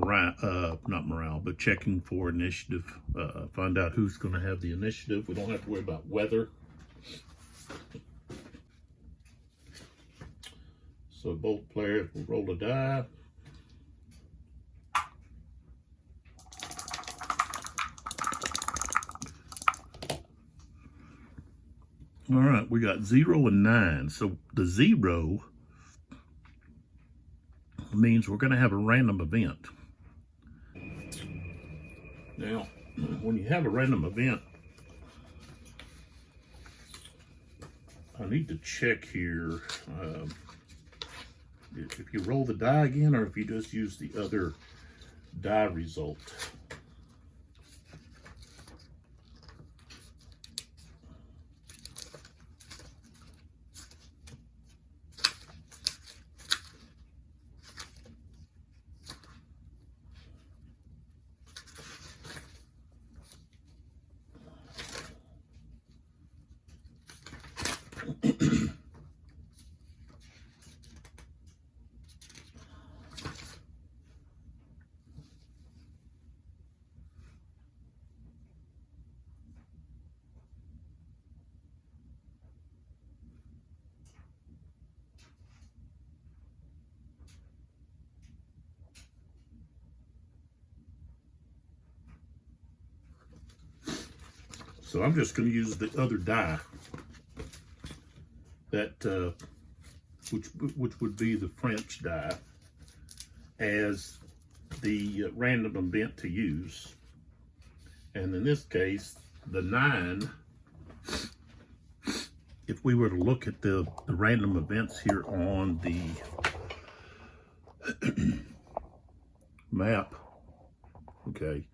morale, not morale, but checking for initiative. Find out who's going to have the initiative. We don't have to worry about weather. So both players will roll a die. All right, we got 0 and 9. So the 0 means we're going to have a random event. Now, when you have a random event, I need to check here if you roll the die again or if you just use the other die result. So I'm just going to use the other die, that which would be the French die, as the random event to use. And in this case, the 9, if we were to look at the random events here on the map, okay,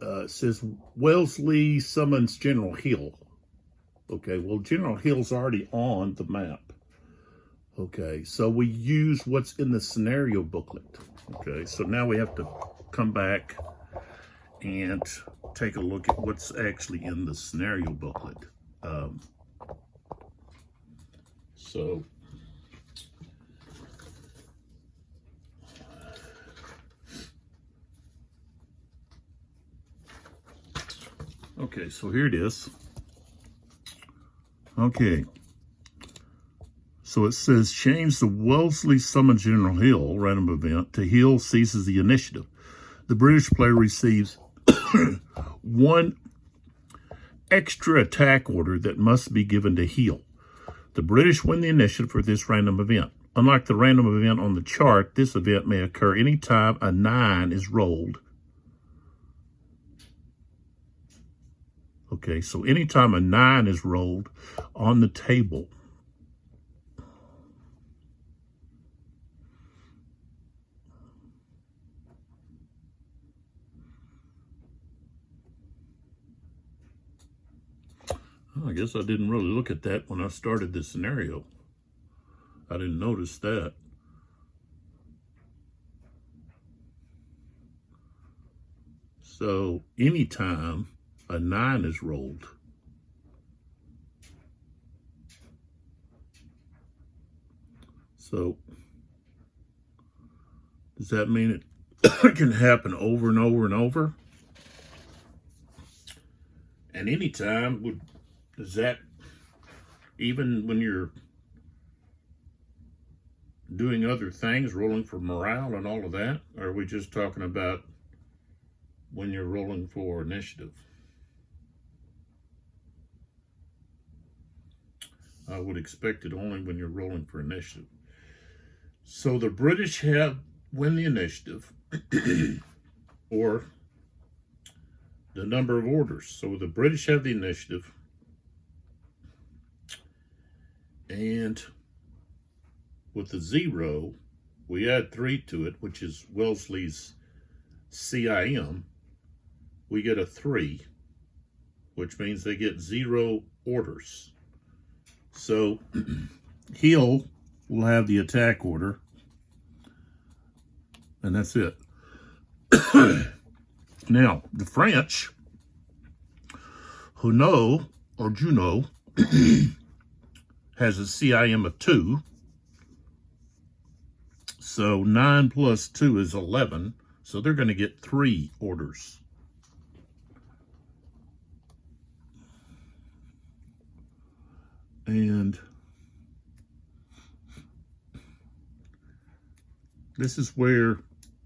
it says Wellesley summons General Hill. Okay, well, General Hill's already on the map. Okay, so we use what's in the scenario booklet. Okay, so now we have to come back and take a look at what's actually in the scenario booklet. Okay, so here it is. Okay. So it says, change the Wellesley summons General Hill random event to Hill seizes the initiative. The British player receives 1 extra attack order that must be given to Hill. The British win the initiative for this random event. Unlike the random event on the chart, this event may occur anytime a 9 is rolled. Okay, so anytime a 9 is rolled on the table. Oh, I guess I didn't really look at that when I started the scenario. I didn't notice that. So anytime a 9 is rolled, so does that mean it can happen over and over and over? And anytime, does that, even when you're doing other things, rolling for morale and all of that, or are we just talking about when you're rolling for initiative? I would expect it only when you're rolling for initiative. So the British win the initiative, or the number of orders. So the British have the initiative, and with the 0, we add 3 to it, which is Wellesley's CIM. We get a 3, which means they get 0 orders. So Hill will have the attack order, and that's it. Now, the French, Junot, or Junot, has a CIM of 2. So 9 plus 2 is 11. So they're going to get 3 orders. And this is where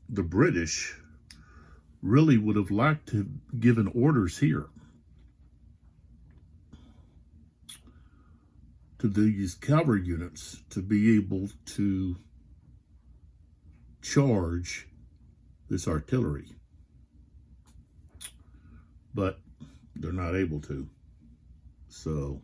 the British really would have liked to have given orders here to these cavalry units to be able to charge this artillery. But they're not able to. So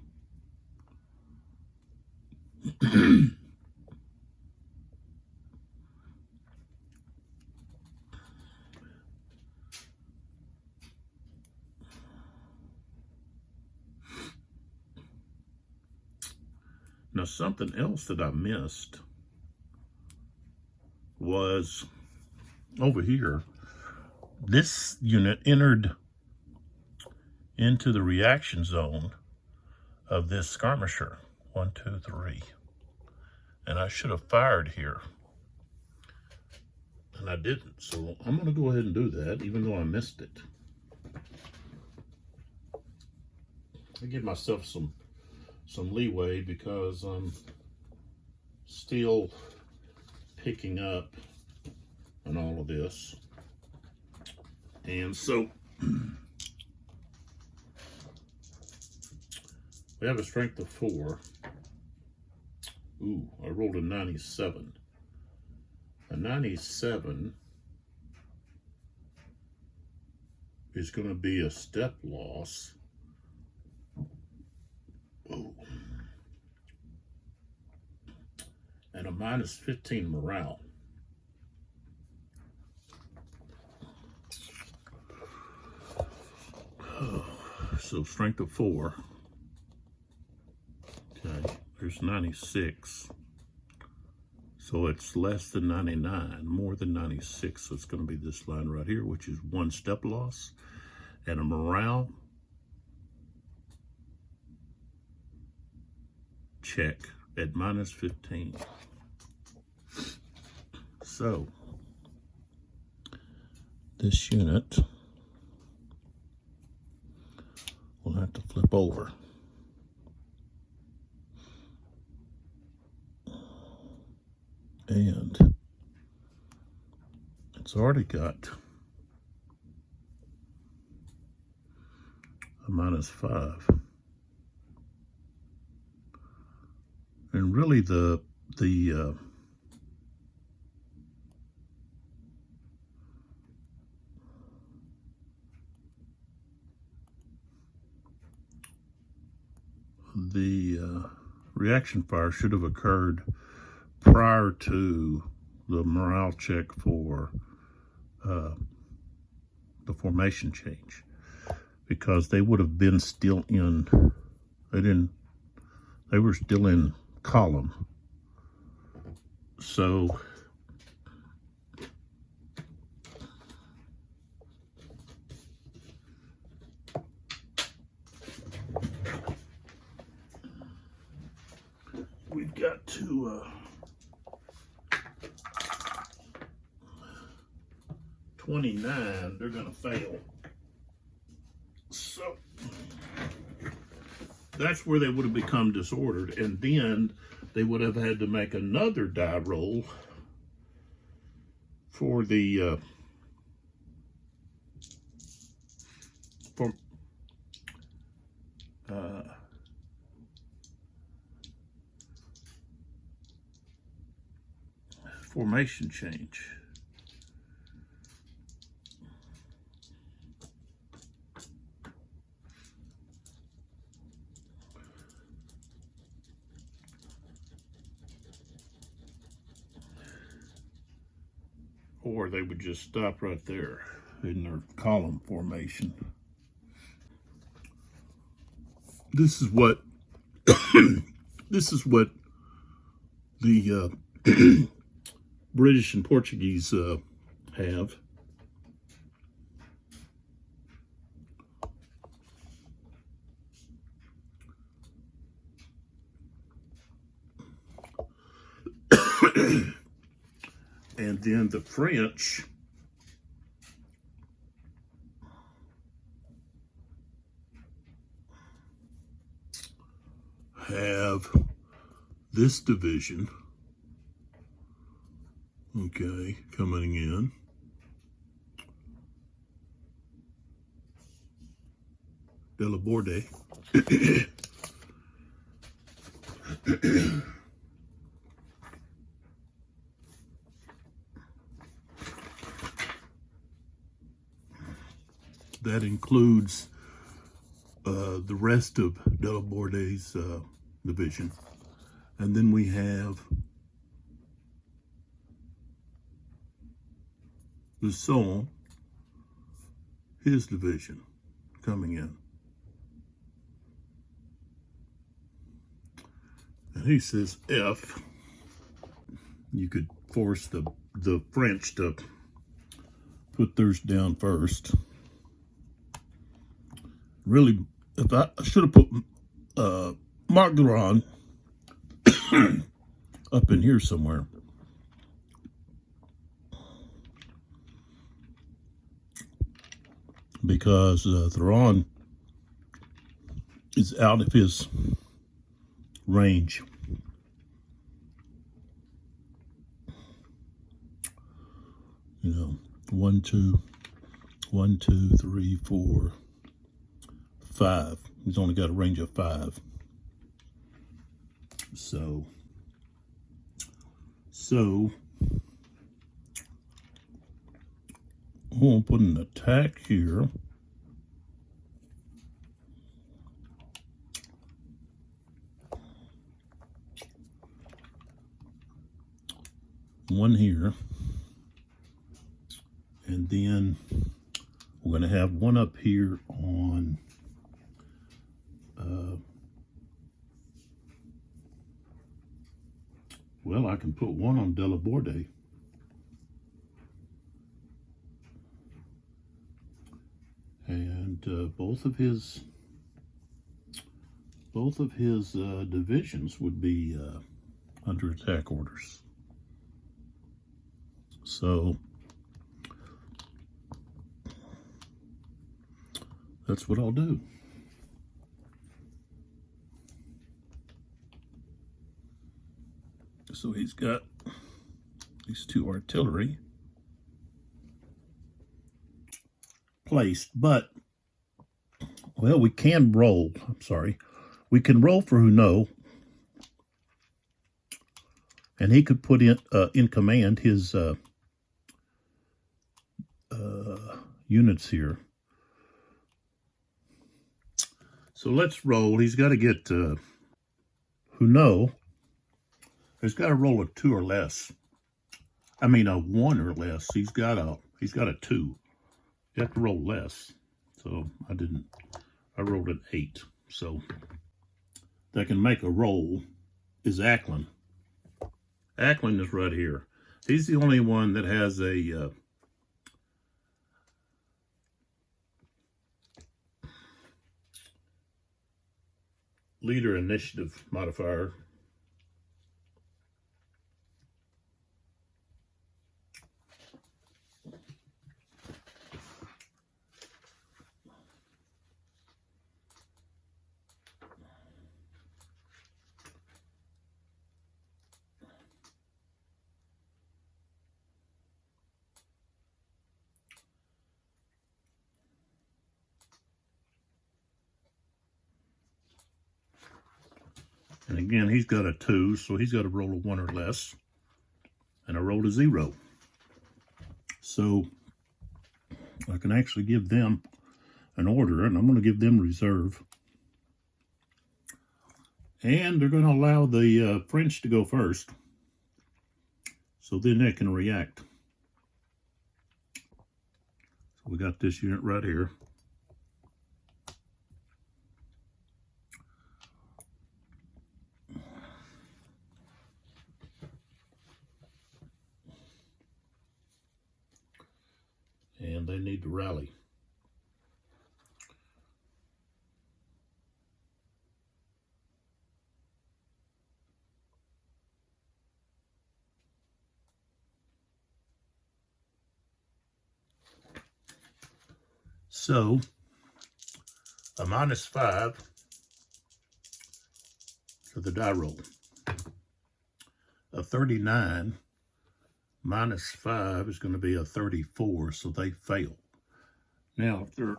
now something else that I missed was over here. This unit entered into the reaction zone of this skirmisher. 1, 2, 3. And I should have fired here. And I didn't. So I'm going to go ahead and do that, even though I missed it. I give myself some leeway because I'm still picking up on all of this. And so we have a strength of 4. Ooh, I rolled a 97. A 97 is going to be a step loss. Ooh. And a minus 15 morale. So strength of 4. Okay, there's 96. So it's less than 99, more than 96. So it's going to be this line right here, which is 1 step loss. And a morale check at minus 15. So this unit will have to flip over. And it's already got a minus 5. And really the reaction fire should have occurred prior to the morale check for the formation change, because they would have been still in, they were still in column. So we've got to 29, they're going to fail. So that's where they would have become disordered, and then they would have had to make another die roll for the formation change. Or they would just stop right there in their column formation. This is what the British and Portuguese have. And then the French have this division, okay, coming in. Delaborde. That includes the rest of Delaborde's division. And then we have Lusson, his division, coming in. And he says F. You could force the French to put theirs down first. Really, if I should have put Margaron up in here somewhere. Because Theron is out of his range. You know, 1, 2, 1, 2, 3, 4, 5. He's only got a range of 5. So we'll put an attack here. One here. And then we're going to have one up here on well, I can put one on Delaborde. And both of his divisions would be under attack orders. So that's what I'll do. So he's got these 2 artillery placed, but, well, we can roll. I'm sorry. We can roll for Huneau, and he could put in command his units here. So let's roll. He's got to get Huneau. He's got to roll a 2 or less. I mean a 1 or less. He's got a 2. You have to roll less. So I didn't. I rolled an 8. So that can make a roll is Ackland. Ackland is right here. He's the only one that has a leader initiative modifier. And again, he's got a 2, so he's got to roll a 1 or less. And I rolled a 0. So I can actually give them an order, and I'm going to give them reserve. And they're going to allow the French to go first. So then they can react. So we got this unit right here. And they need to rally. So a -5 So the die roll. A 39 minus 5 is going to be a 34, so they fail. Now, if they're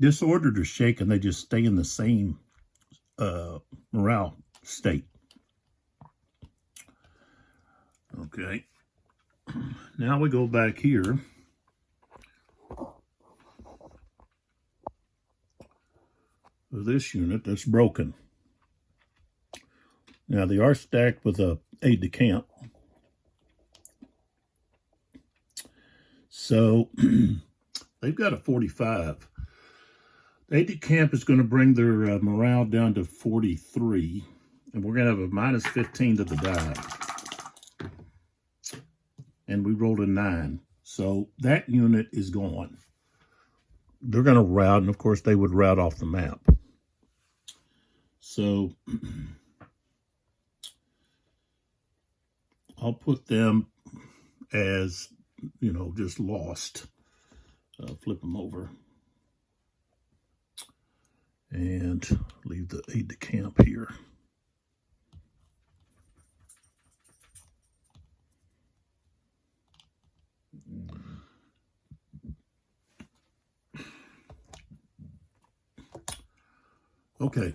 disordered or shaken, they just stay in the same morale state. Okay. Now we go back here. This unit that's broken. Now they are stacked with a aide de camp. So they've got a 45. The aide de camp is going to bring their morale down to 43. And we're going to have a minus 15 to the die. And we rolled a 9. So that unit is gone. They're going to route, and of course they would route off the map. So I'll put them as, you know, just lost. Flip them over. And leave the aide de camp here. Okay.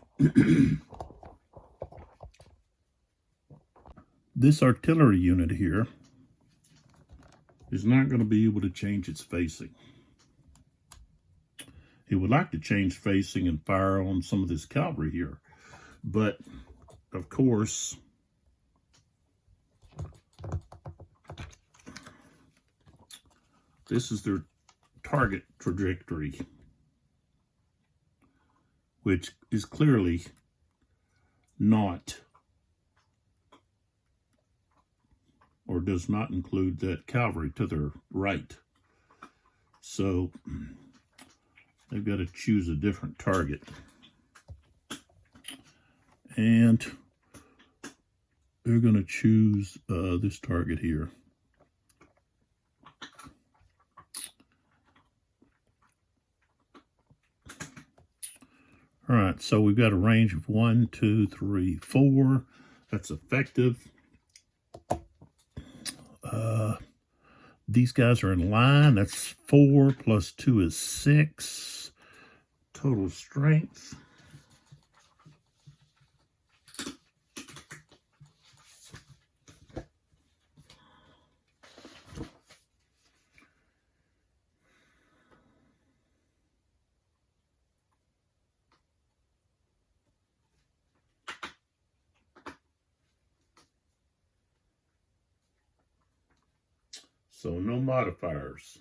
This artillery unit here is not going to be able to change its facing. It would like to change facing and fire on some of this cavalry here. But, of course, this is their target trajectory, which is clearly not or does not include that cavalry to their right. So they've got to choose a different target. And they're going to choose this target here. All right, so we've got a range of 1, 2, 3, 4. That's effective. These guys are in line. That's 4 plus 2 is 6. Total strength. So no modifiers.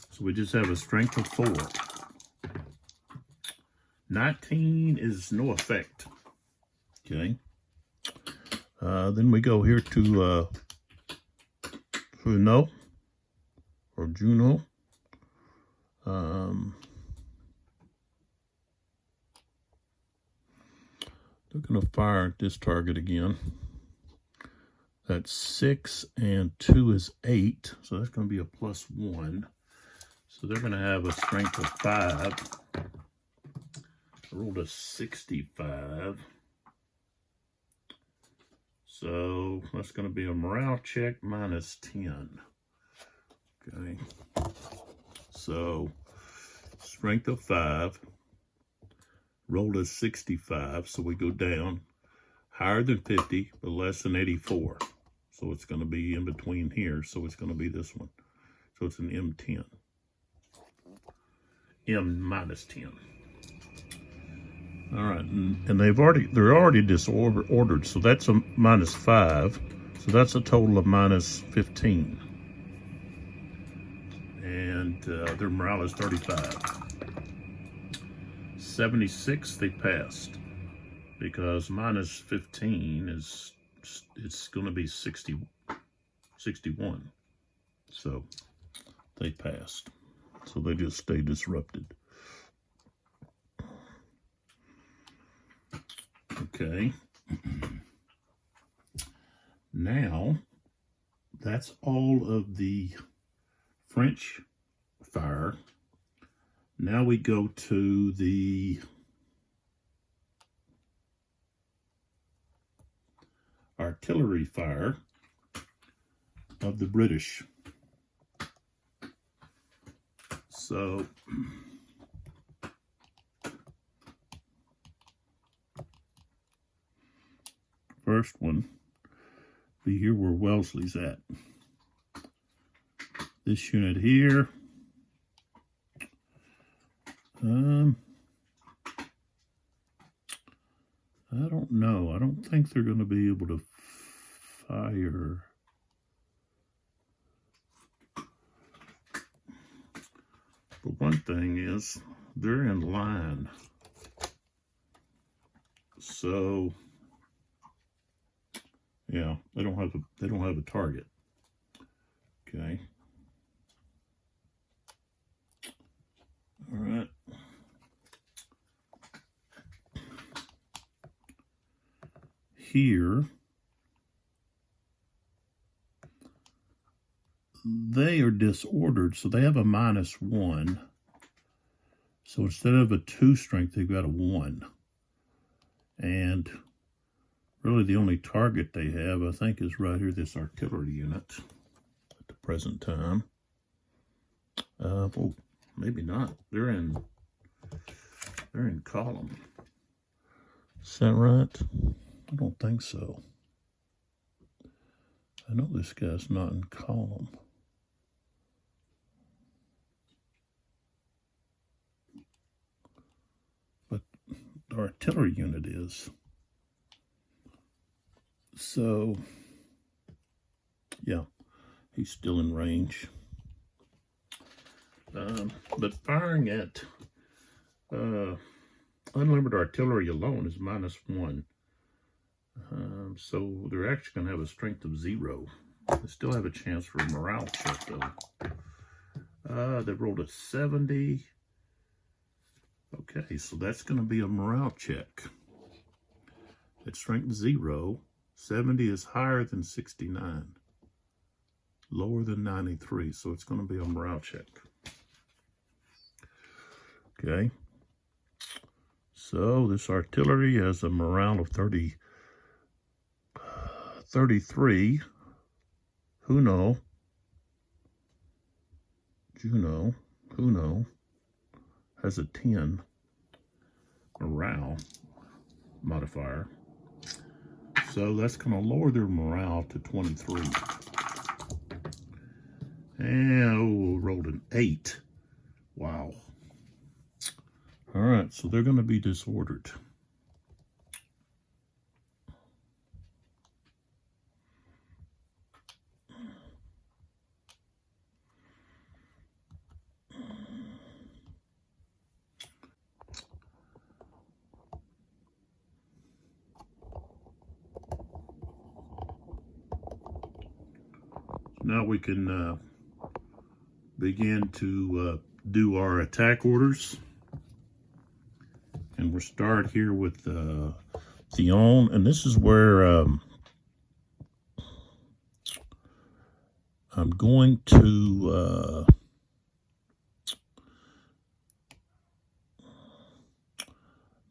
So we just have a strength of 4. 19 is no effect. Okay. Then we go here to Juno or Juno. They're going to fire at this target again. That's 6 and 2 is 8. So that's going to be a +1. So they're going to have a strength of 5. I rolled a 65. So that's going to be a morale check -10. Okay. So strength of 5. Rolled a 65. So we go down. Higher than 50, but less than 84. So it's going to be in between here. So it's going to be this one. So it's an M10. M-10. All right, and they're already disordered. So that's a -5. So that's a total of -15. And their morale is 35. 76, they passed. Because -15 is, it's going to be 61. So they passed. So they just stay disrupted. Okay. Now, that's all of the French fire. Now we go to the artillery fire of the British. So first one be here where Wellesley's at. This unit here, I don't know. I don't think they're going to be able to fire. But one thing is, they're in line. So, yeah, they don't have a target. Okay. All right. Here, they are disordered, so they have a -1. So instead of a 2 strength, they've got a 1. And really the only target they have, I think, is right here, this artillery unit at the present time. Oh, maybe not. They're in column. Is that right? I don't think so. I know this guy's not in column. But the artillery unit is. So, yeah, he's still in range. But firing at unlimited artillery alone is -1. So they're actually going to have a strength of 0. They still have a chance for a morale check, though. They rolled a 70. Okay, so that's going to be a morale check. At strength 0, 70 is higher than 69. Lower than 93, so it's going to be a morale check. Okay. So this artillery has a morale of 33. Juno has a 10 morale modifier. So that's going to lower their morale to 23. And rolled an 8. Wow. All right, so they're going to be disordered. Now we can begin to do our attack orders. And we'll start here with Theon. And this is where I'm going to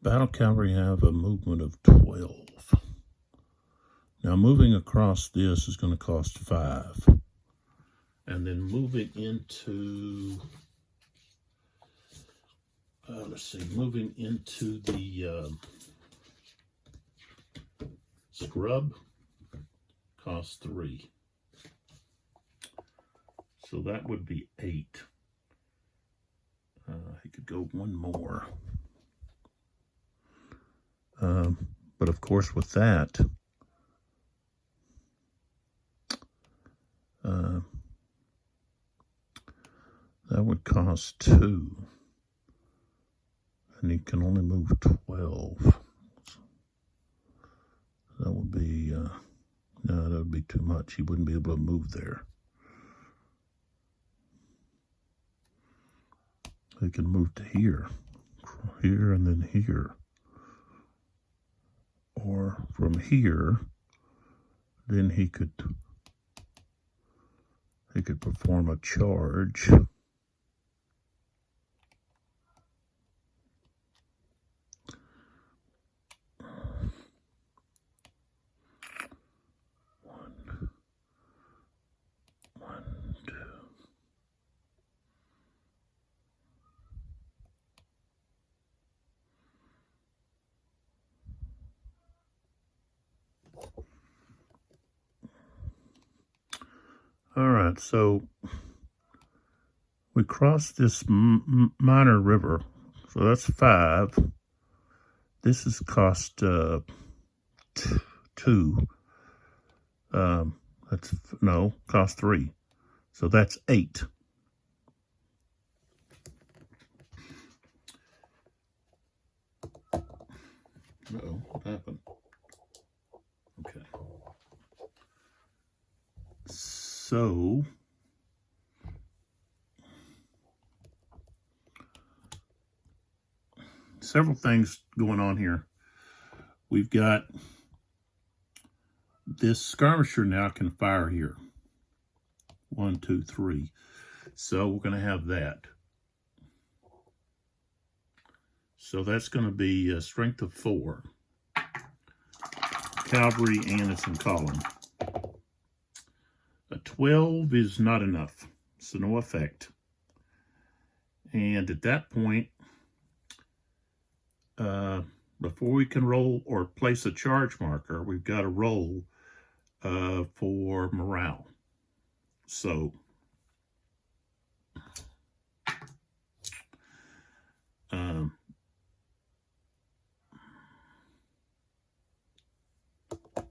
battle cavalry have a movement of 12. Now moving across this is going to cost 5. And then moving into, moving into the scrub costs 3. So that would be 8. He could go one more. But of course with that, that would cost 2. And he can only move 12. That would be, no, that would be too much. He wouldn't be able to move there. He can move to here, and then here. Or from here, then he could perform a charge. All right, so we crossed this minor river, so that's 5. This is cost 2. Cost 3. So that's 8. Uh-oh, what happened? Okay. So several things going on here. We've got this skirmisher now can fire here. 1, 2, 3. So we're going to have that. So that's going to be a strength of 4. Cavalry, and it's in column. A 12 is not enough, so no effect. And at that point, before we can roll or place a charge marker, we've got to roll for morale. So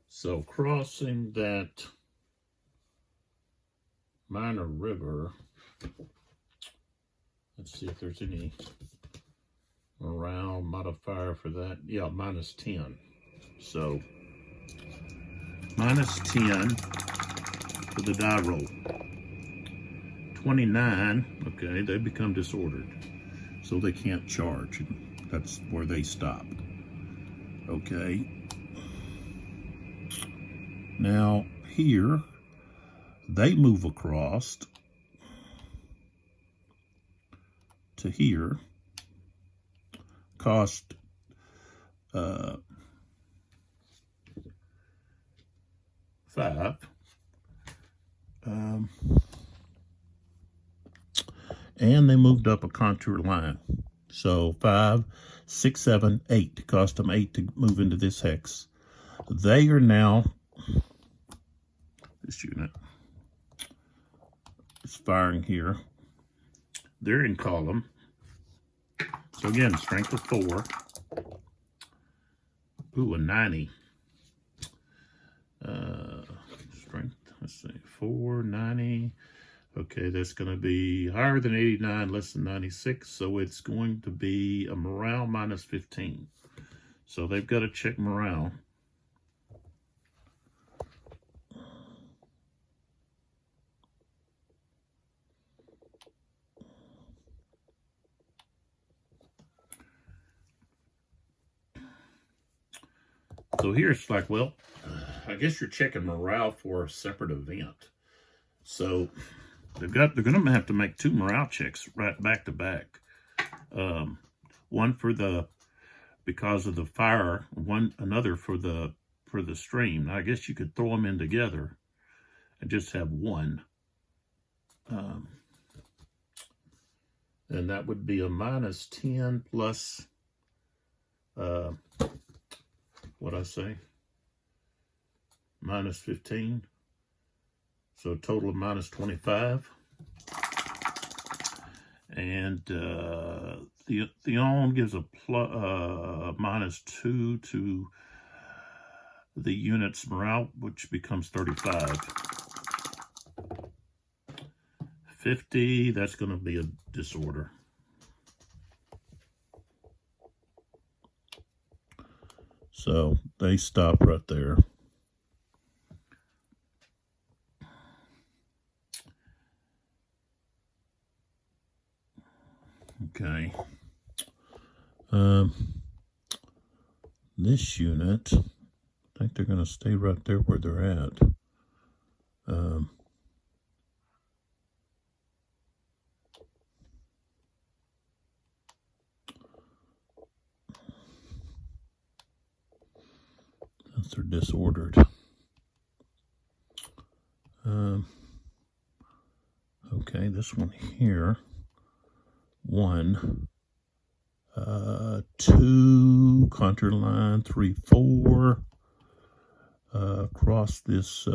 so crossing that minor river, let's see if there's any morale modifier for that. Yeah, -10. So -10 for the die roll. 29, okay, they become disordered, so they can't charge. That's where they stop. Okay. Now here, they move across to here. Cost 5. And they moved up a contour line. So 5, 6, 7, 8. Cost them 8 to move into this hex. They are now, this unit is firing here. They're in column. So again, strength of 4. Ooh, a 90. Strength, let's see, 4, 90. Okay, that's going to be higher than 89, less than 96. So it's going to be a morale -15. So they've got to check morale. So here it's like, well, I guess you're checking morale for a separate event. So they're going to have to make 2 morale checks right back to back. One for because of the fire, another for the stream. Now, I guess you could throw them in together and just have one. And that would be a -10 plus what'd I say? -15. So a total of -25. And Theon gives a -2 to the unit's morale, which becomes 35. 50, that's going to be a disorder. So they stop right there. Okay. This unit, I think they're going to stay right there where they're at. Since they're disordered. Okay, this one here. 1, 2, contour line, 3, 4. Across this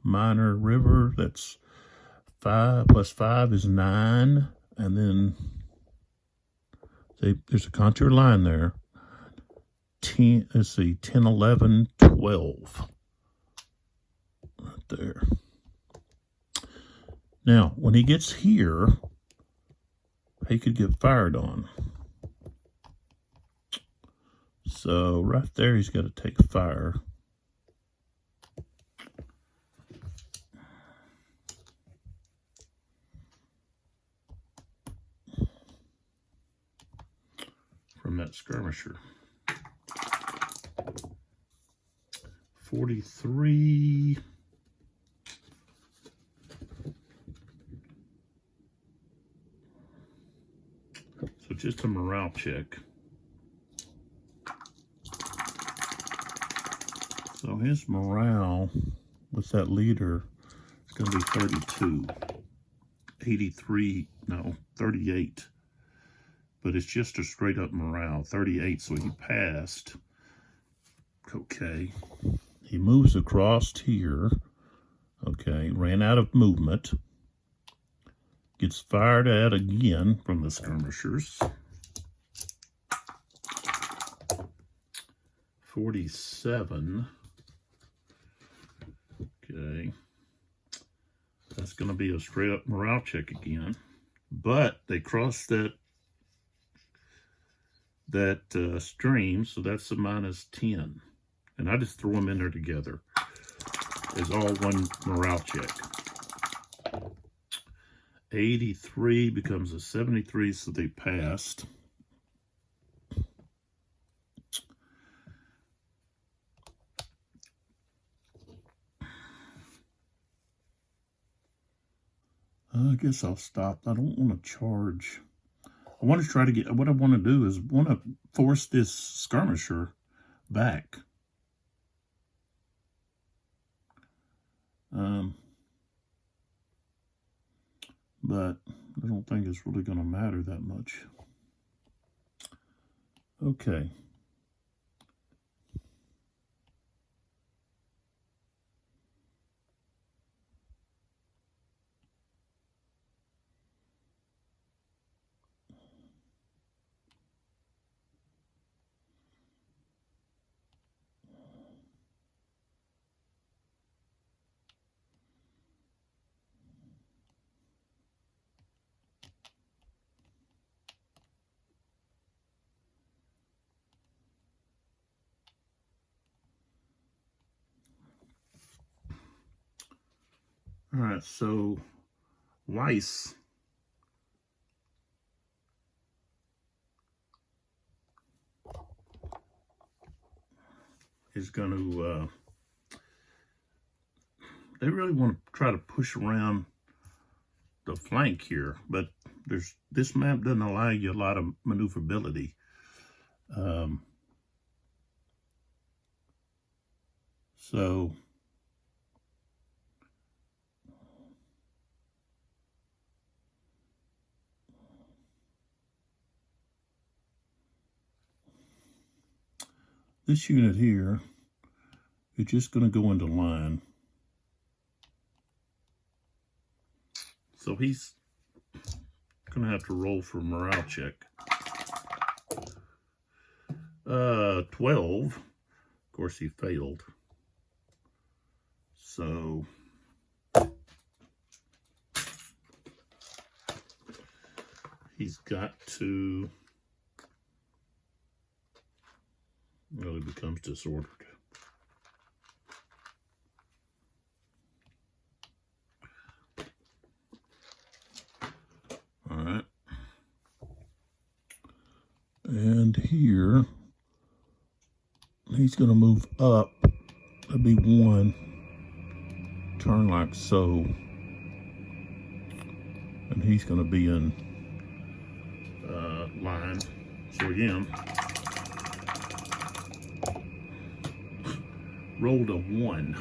minor river, that's 5 plus 5 is 9. And then there's a contour line there. 10, let's see, 10, 11, 12. Right there. Now, when he gets here, he could get fired on. So right there, he's got to take fire. From that skirmisher. 43. So just a morale check. So his morale with that leader is going to be 32. 83, no, 38. But it's just a straight up morale, 38, so he passed. Okay. He moves across here. Okay, ran out of movement. Gets fired at again from the skirmishers. 47. Okay. That's going to be a straight up morale check again. But they crossed that stream, so that's a minus 10. And I just threw them in there together as all one morale check. 83 becomes a 73, so they passed. I guess I'll stop. I don't want to charge. I want to try to get, what I want to do is want to force this skirmisher back. But I don't think it's really going to matter that much. Okay. All right, so Weiss is going to, they really want to try to push around the flank here, but this map doesn't allow you a lot of maneuverability. So this unit here is just going to go into line. So he's going to have to roll for a morale check. 12. Of course, he failed. So he's got to, well, he becomes disordered. All right. And here, he's going to move up. That'd be 1. Turn like so. And he's going to be in line. So again, rolled a 1.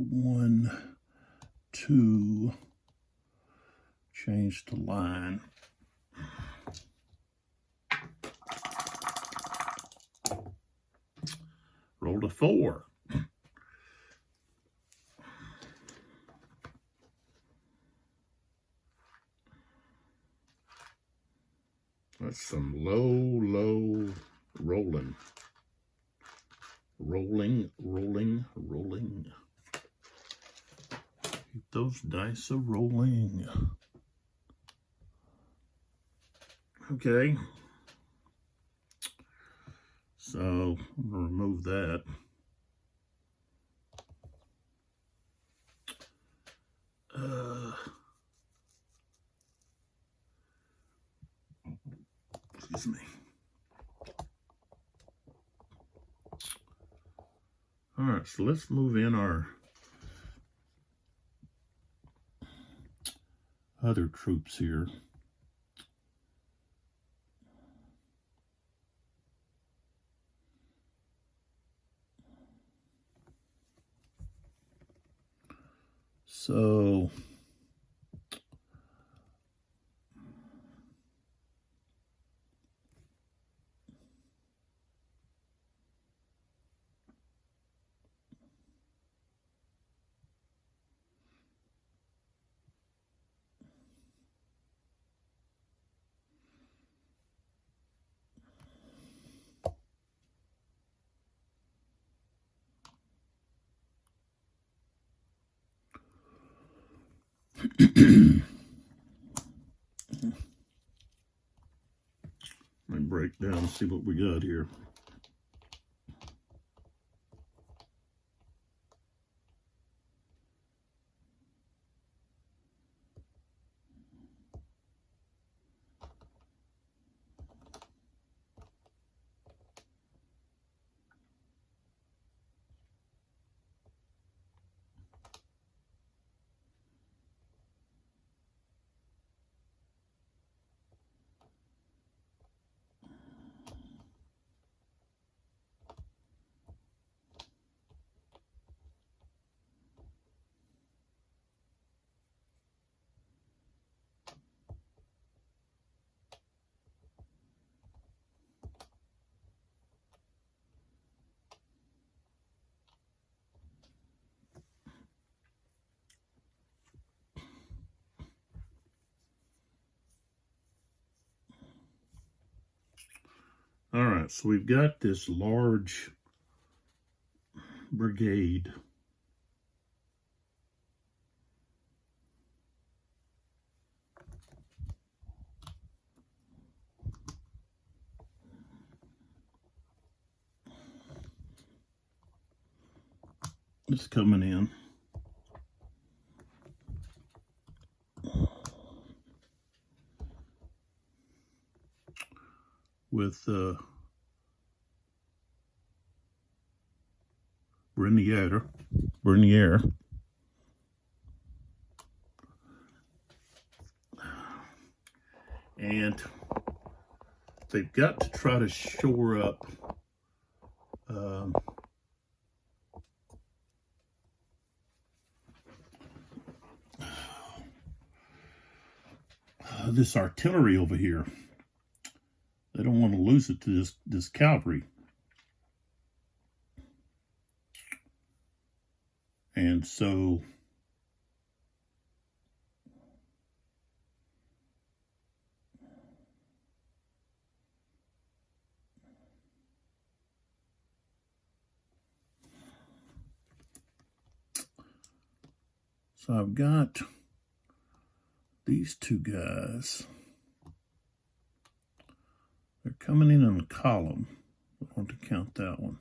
1, 2, change to line. Roll a 4. That's some low rolling. Rolling. Keep those dice a-rolling. Okay. So I'm going to remove that. Excuse me. All right, so let's move in our other troops here. So let me break down and see what we got here. All right, so we've got this large brigade. It's coming in. With Bernier. And they've got to try to shore up this artillery over here. They don't want to lose it to this cavalry. And so I've got these two guys. They're coming in a column. I want to count that one.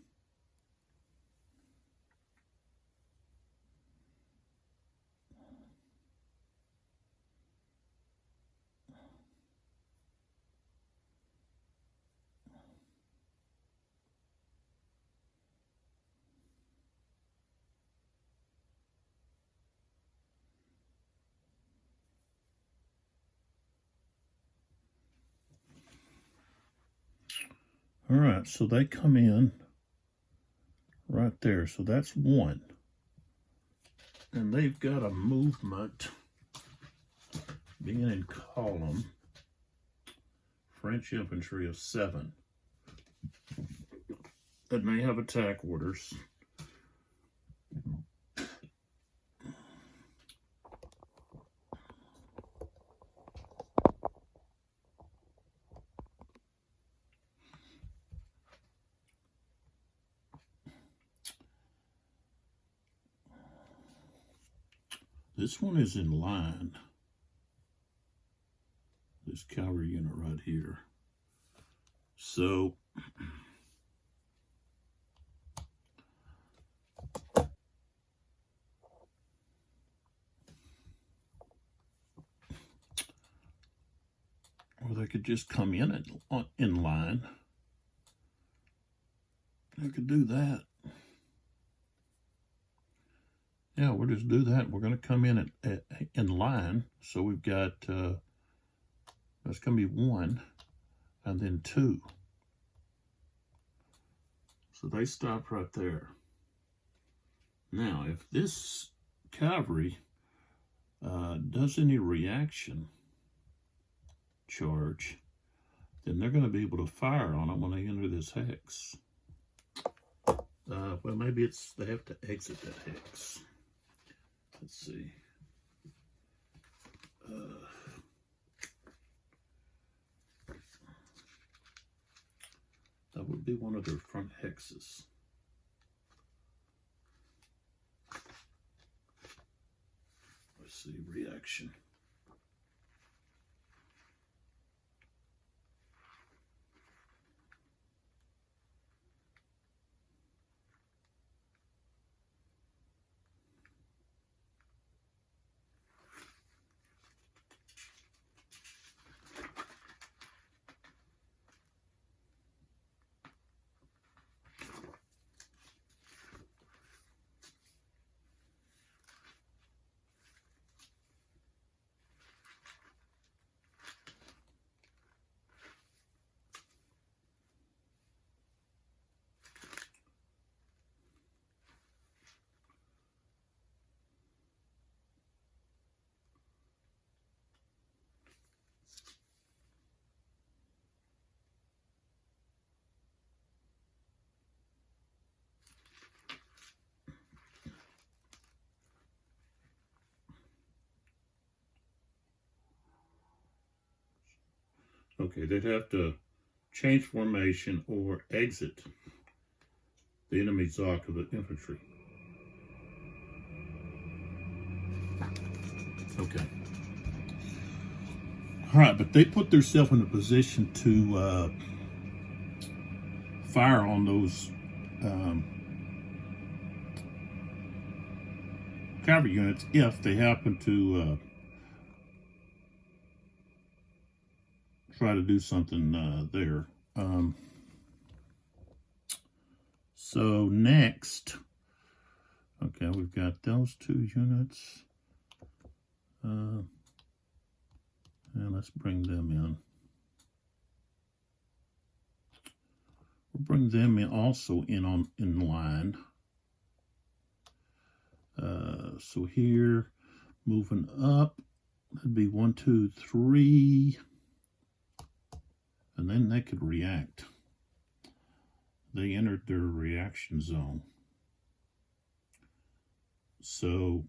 All right, so they come in right there. So that's one. And they've got a movement being in column, French infantry of 7. And they have attack orders. This one is in line. This cavalry unit right here. So or they could just come in line. They could do that. Yeah, we'll just do that. We're going to come in line. So we've got, that's going to be 1 and then 2. So they stop right there. Now, if this cavalry does any reaction charge, then they're going to be able to fire on it when they enter this hex. Well, maybe they have to exit that hex. Let's see. That would be one of their front hexes. Let's see, reaction. Okay, they'd have to change formation or exit the enemy zoc of the infantry. Okay. All right, but they put themselves in a position to fire on those cavalry units if they happen to try to do something there. So next, okay, we've got those 2 units. And let's bring them in. We'll bring them in also in line. So here, moving up, that'd be 1, 2, 3, and then they could react. They entered their reaction zone. So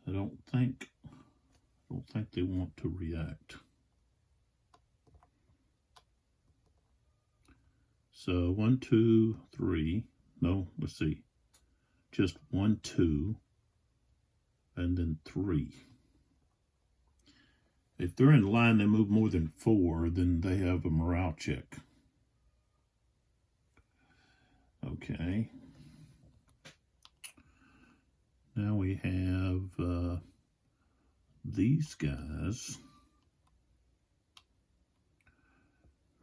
I don't think they want to react. So 1, 2, 3. No, let's see. Just 1, 2, and then 3. If they're in line, they move more than 4, then they have a morale check. Okay. Now we have these guys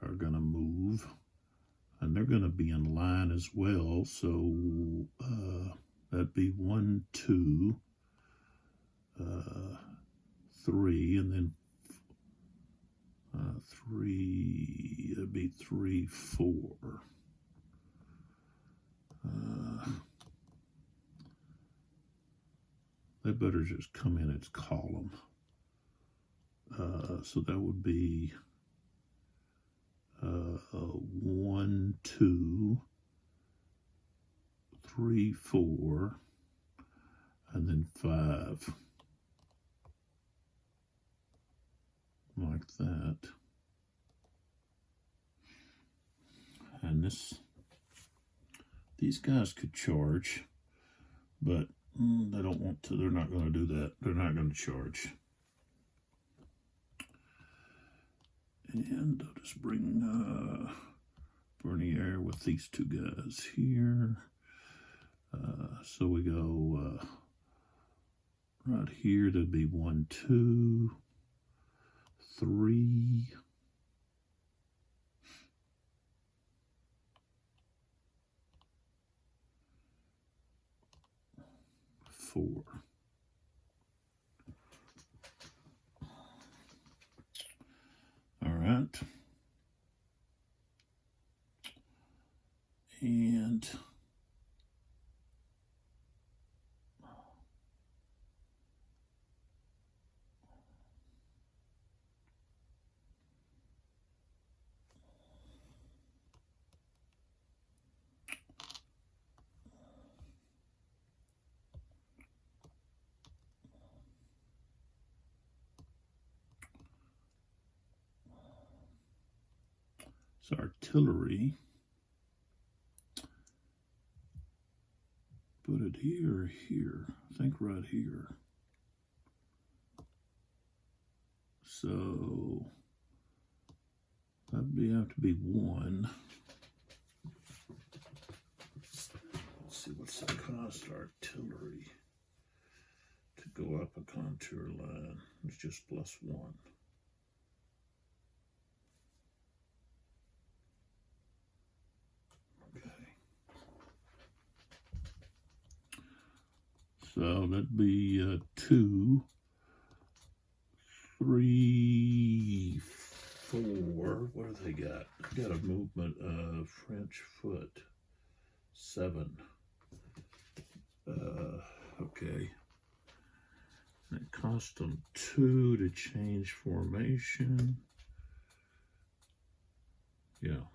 are going to move, and they're going to be in line as well. So that'd be 1, 2, 3, and then 3, that'd be 3, 4. They better just come in its column. So that would be 1, 2, 3, 4, and then 5. Like that. And these guys could charge, but they don't want to. They're not going to do that. They're not going to charge. And I'll just bring Bernier with these two guys here. So we go right here. That'd be 1, 2, 3. 4. All right. And so artillery, put it here or here. I think right here. So that'd have to be 1. Let's see what's the cost of artillery to go up a contour line. It's just +1. So that'd be 2, 3, 4. What have they got? They got a movement of French foot. 7. Okay. And it cost them 2 to change formation. Yeah.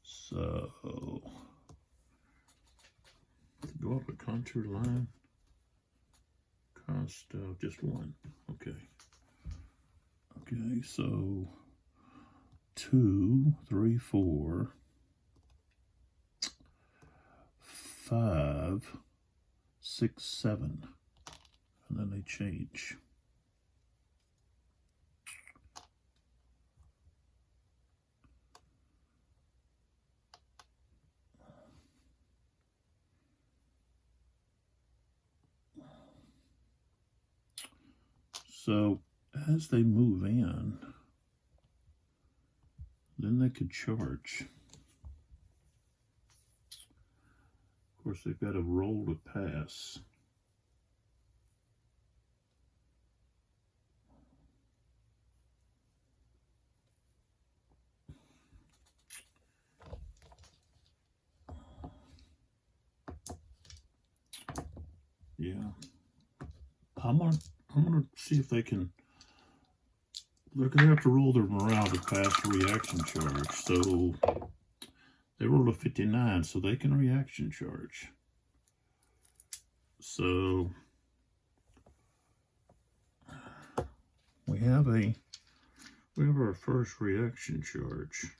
So go up a contour line, cost just 1. Okay. Okay, so 2, 3, 4, 5, 6, 7, and then they change. So as they move in, then they could charge. Of course, they've got a roll to pass. Yeah. I'm gonna see if they can. They're gonna have to roll their morale to pass the reaction charge. So they rolled a 59, so they can reaction charge. So we have our first reaction charge.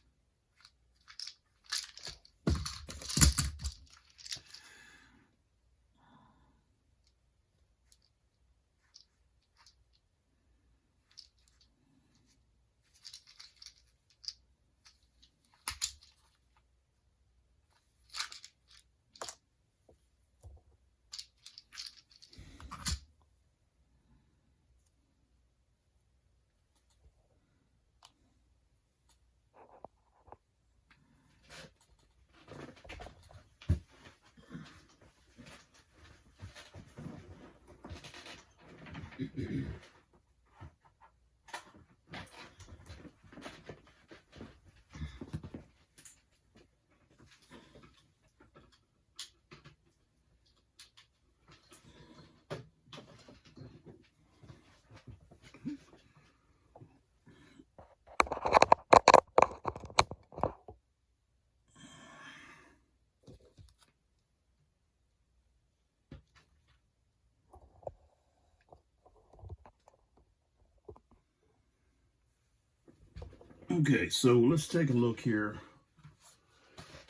Okay, so let's take a look here.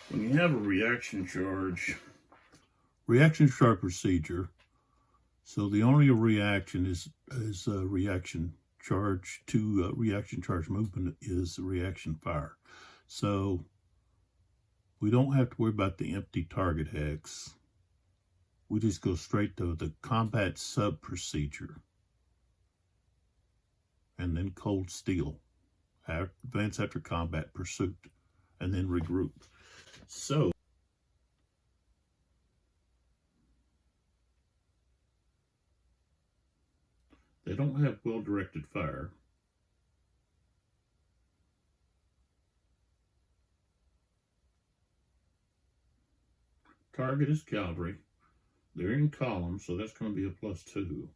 When you have a reaction charge procedure, so the only reaction is a reaction charge to reaction charge movement is reaction fire. So we don't have to worry about the empty target hex. We just go straight to the combat sub procedure and then cold steel, advance after combat pursuit, and then regroup. So they don't have well-directed fire. Target is cavalry. They're in column, so that's going to be a +2.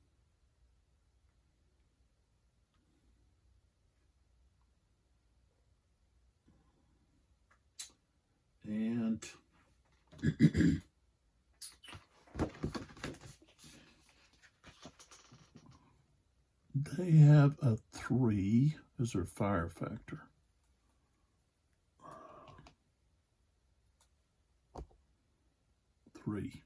And they have a 3 as their fire factor. Three.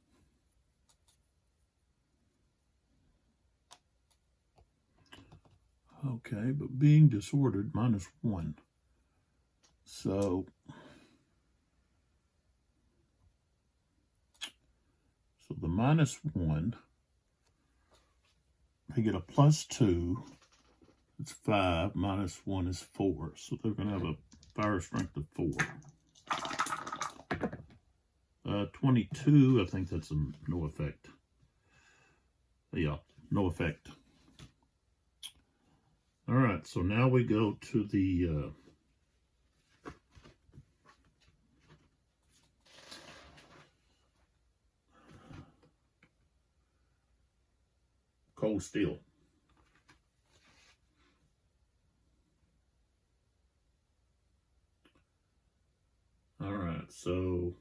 Okay, but being disordered, -1. So the -1, they get a +2. It's 5. -1 is 4. So they're going to have a fire strength of 4. 22, I think that's no effect. Yeah, no effect. All right, so now we go to the cold steel. All right, so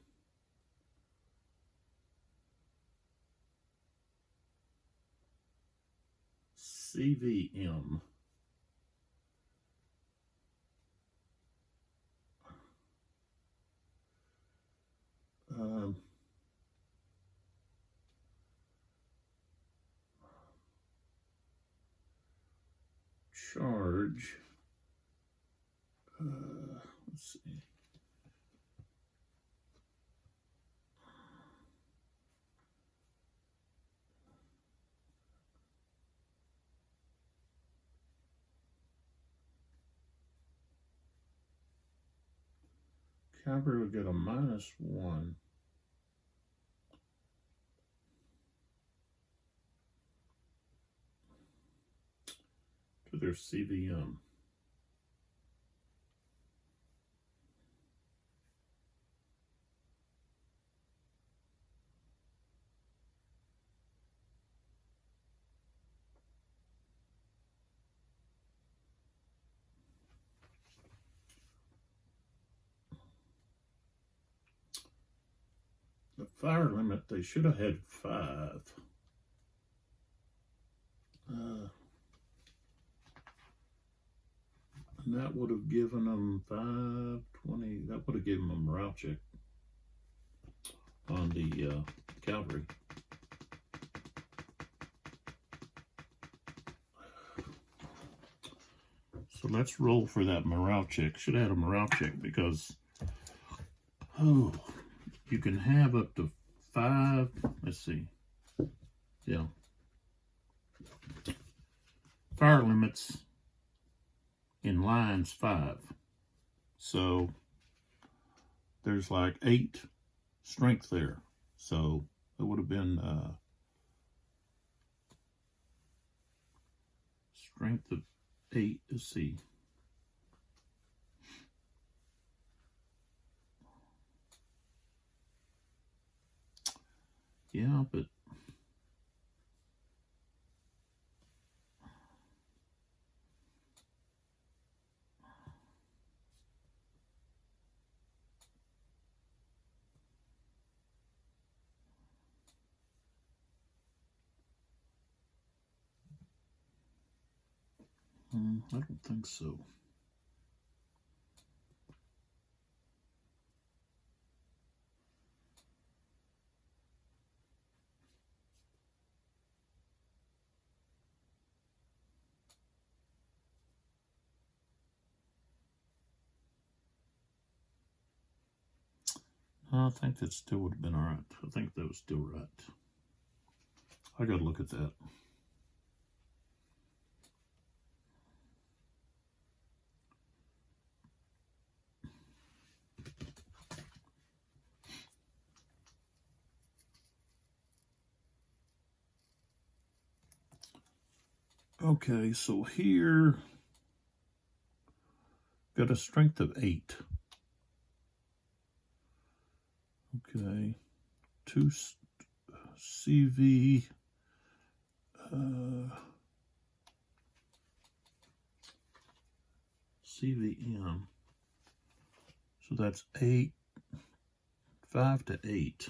CVM. Charge. Let's see. Cavalry will get a -1. To their CVM. The fire limit, they should have had 5. And that would have given them 520. That would have given them a morale check on the cavalry. So let's roll for that morale check. Should have had a morale check because, you can have up to 5. Let's see. Yeah. Fire limits in lines 5. So there's like 8 strength there. So it would have been Strength of 8, let's see. Yeah, but I don't think so. I think that still would have been all right. I think that was still right. I got to look at that. Okay, so here, got a strength of 8. Okay, 2 CV, CVM. So that's 8, 5 to 8.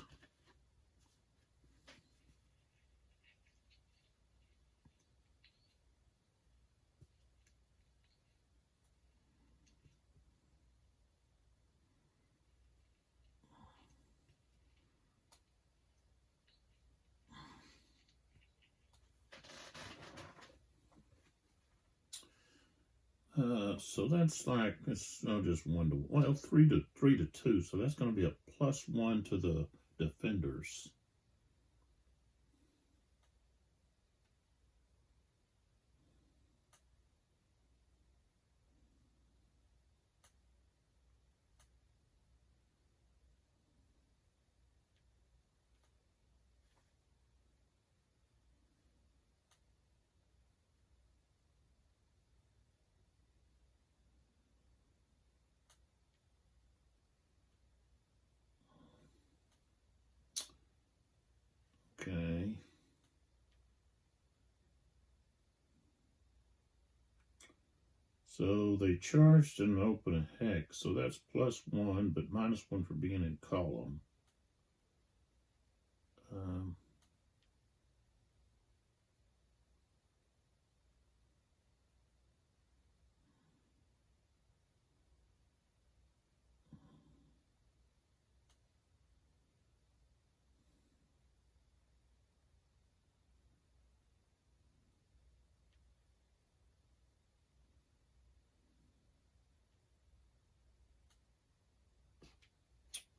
So that's like, it's just 1 to, well, 3 to 2. So that's going to be a +1 to the defenders. Okay. So they charged and open a hex, so that's +1, but -1 for being in column.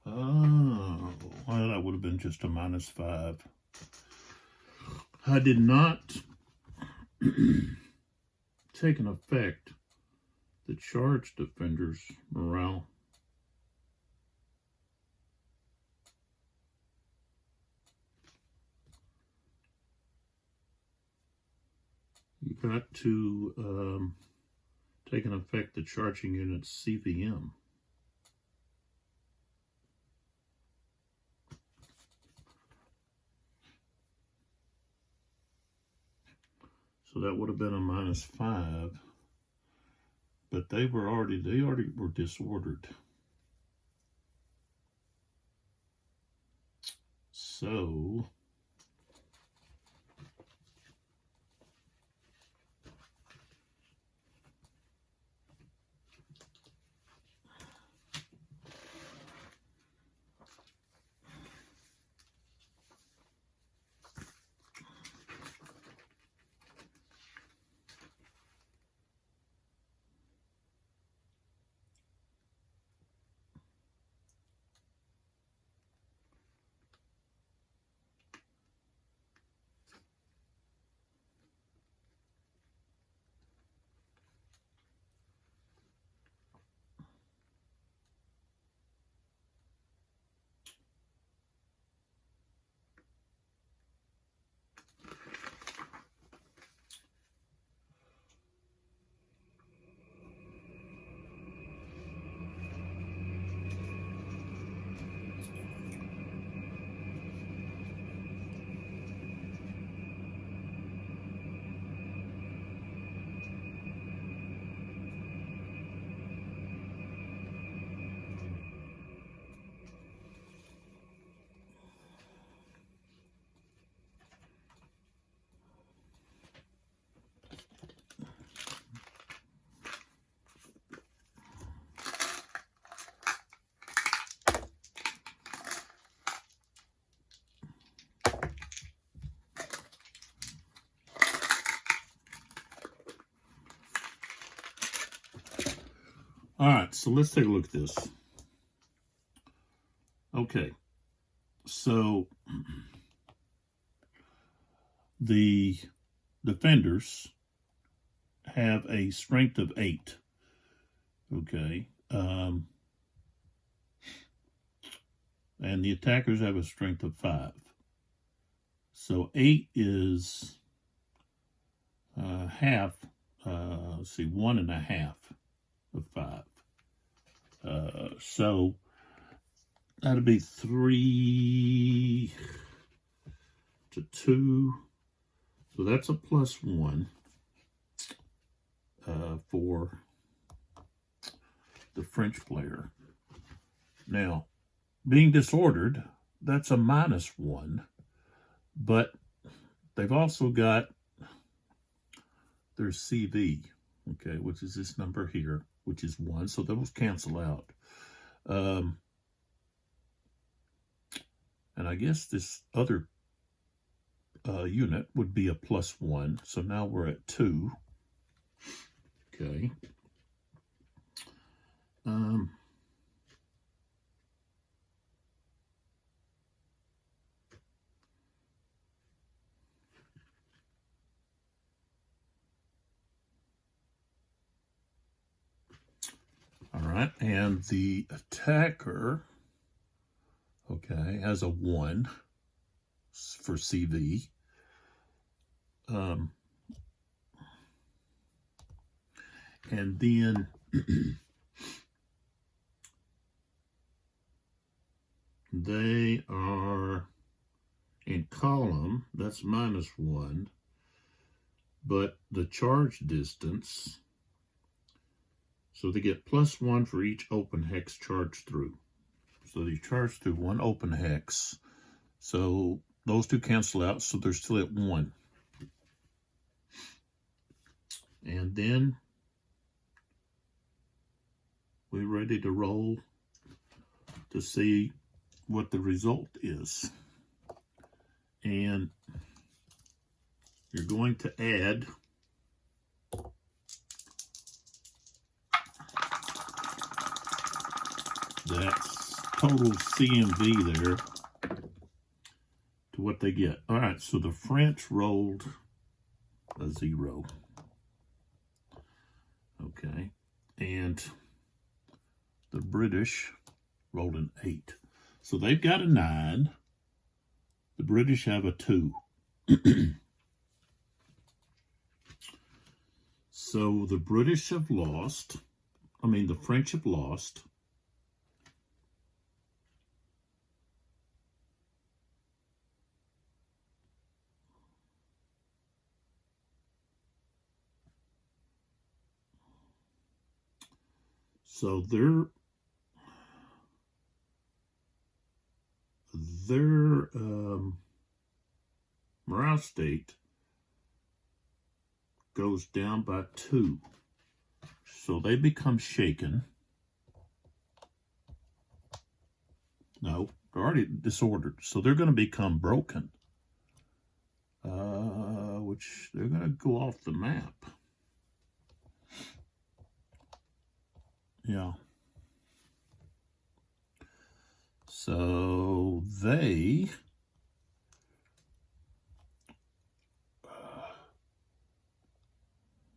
Oh, well, that would have been just a -5. I did not take an effect that charged defenders' morale. You got to take an effect that charging unit's CVM. So that would have been a -5, but they already were disordered. So All right, so let's take a look at this. Okay, so the defenders have a strength of 8. Okay. And the attackers have a strength of 5. So 8 is half, let's see, 1.5 of 5. So that'd be 3 to 2. So that's a +1 for the French player. Now, being disordered, that's a -1, but they've also got their CV, okay, which is this number here, which is 1, so those cancel out. And I guess this other unit would be a +1, so now we're at 2. Okay. All right, and the attacker, okay, has a 1 for CV. And then they are in column, that's -1, but the charge distance, so they get +1 for each open hex charged through. So they charge through 1 open hex. So those two cancel out, so they're still at 1. And then we're ready to roll to see what the result is. And you're going to add that's total CMV there to what they get. All right, so the French rolled a 0. Okay, and the British rolled an 8. So they've got a 9. The British have a 2. So the British have lost. The French have lost. So their morale state goes down by 2. So they become shaken. No, they're already disordered. So they're going to become broken, which they're going to go off the map. Yeah. So they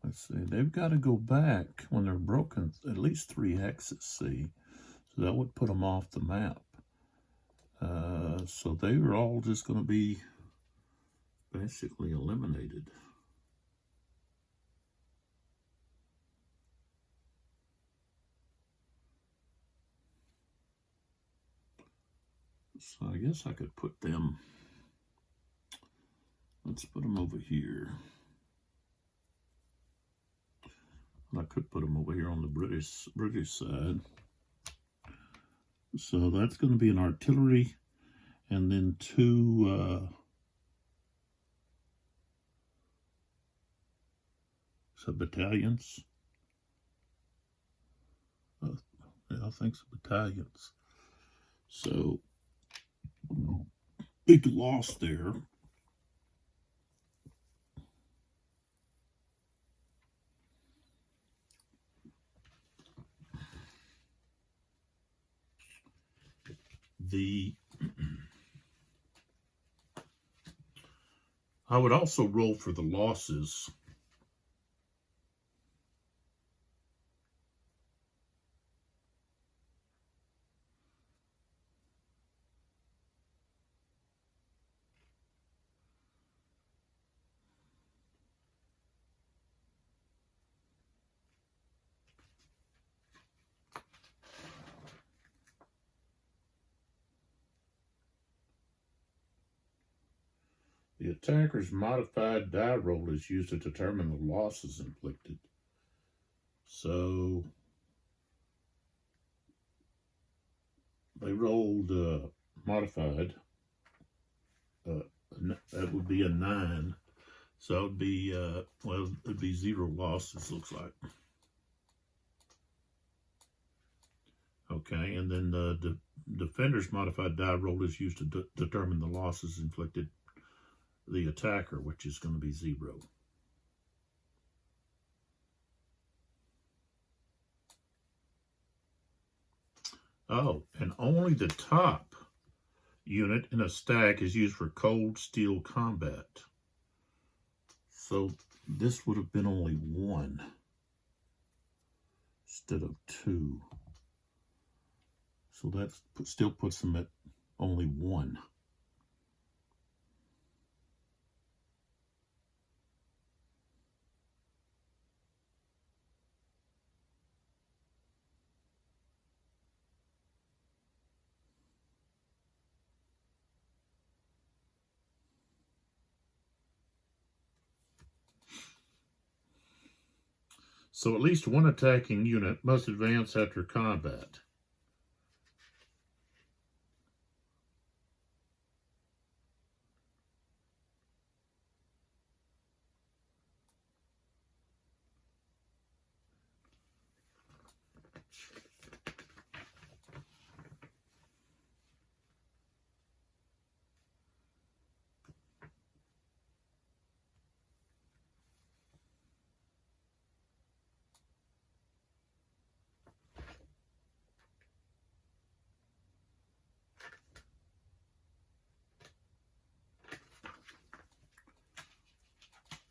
let's see, they've got to go back when they're broken at least 3 hexes, see? So that would put them off the map. So they are all just going to be basically eliminated. So I guess I could put them, let's put them over here. I could put them over here on the British side. So that's going to be an artillery, and then 2 battalions. Yeah, I think so, battalions. So big loss there. I would also roll for the losses. The attacker's modified die roll is used to determine the losses inflicted. So they rolled modified. That would be a 9. So it would be, it'd be 0 losses, looks like. Okay, and then the defender's modified die roll is used to determine the losses inflicted the attacker, which is going to be 0. Oh, and only the top unit in a stack is used for cold steel combat. So this would have been only 1 instead of 2. So that still puts them at only 1. So at least 1 attacking unit must advance after combat.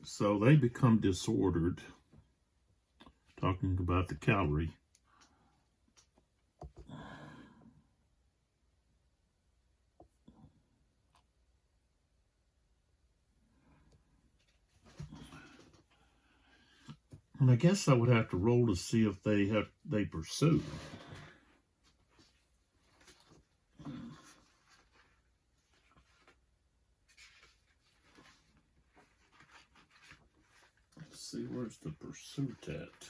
So they become disordered, talking about the cavalry. And I guess I would have to roll to see if they pursue. Let's see, where's the pursuit at?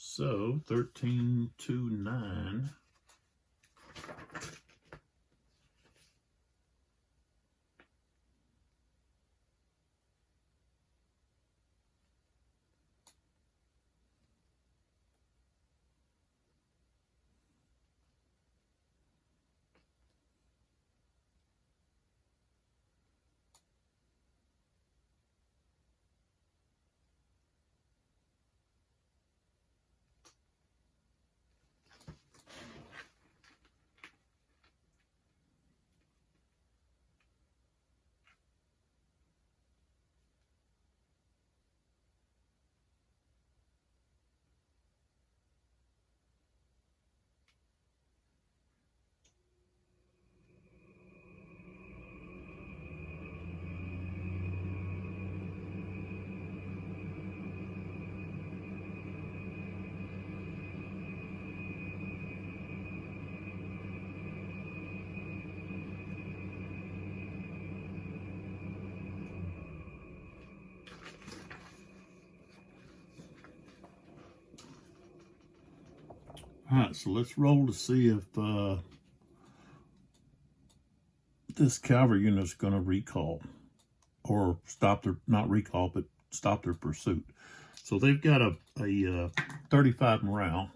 So 13 to 9. All right, so let's roll to see if this cavalry unit is going to recall, or stop their, not recall, but stop their pursuit. So they've got a 35 morale.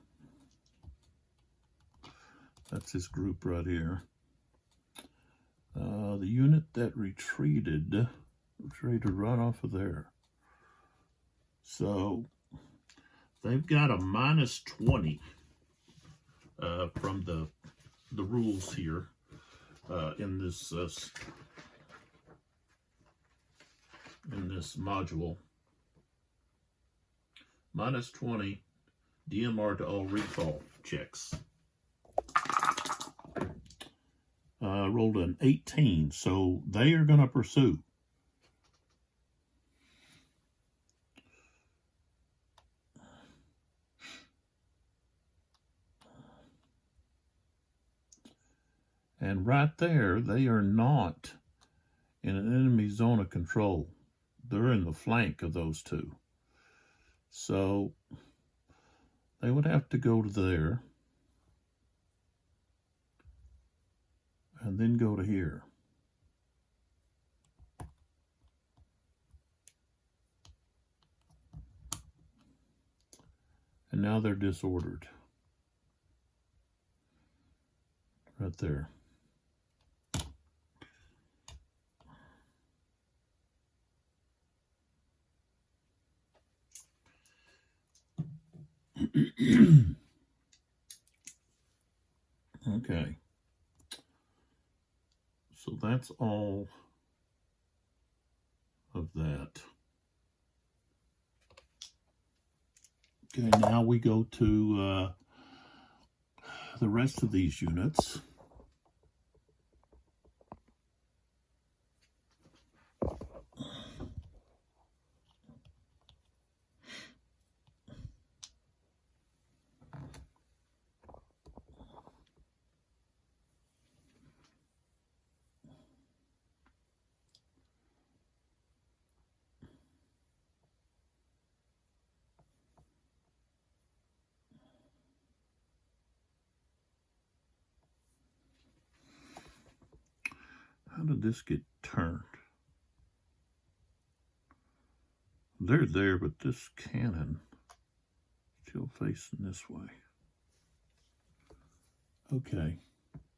That's his group right here. The unit that retreated right off of there. So they've got a -20 from the rules here in this module. -20 DMR to all recall checks. Rolled an 18, so they are going to pursue. And right there, they are not in an enemy zone of control. They're in the flank of those two. So they would have to go to there and then go to here. And now they're disordered. Right there. Okay. So that's all of that. Okay, now we go to the rest of these units. How did this get turned? They're there, but this cannon still facing this way. Okay.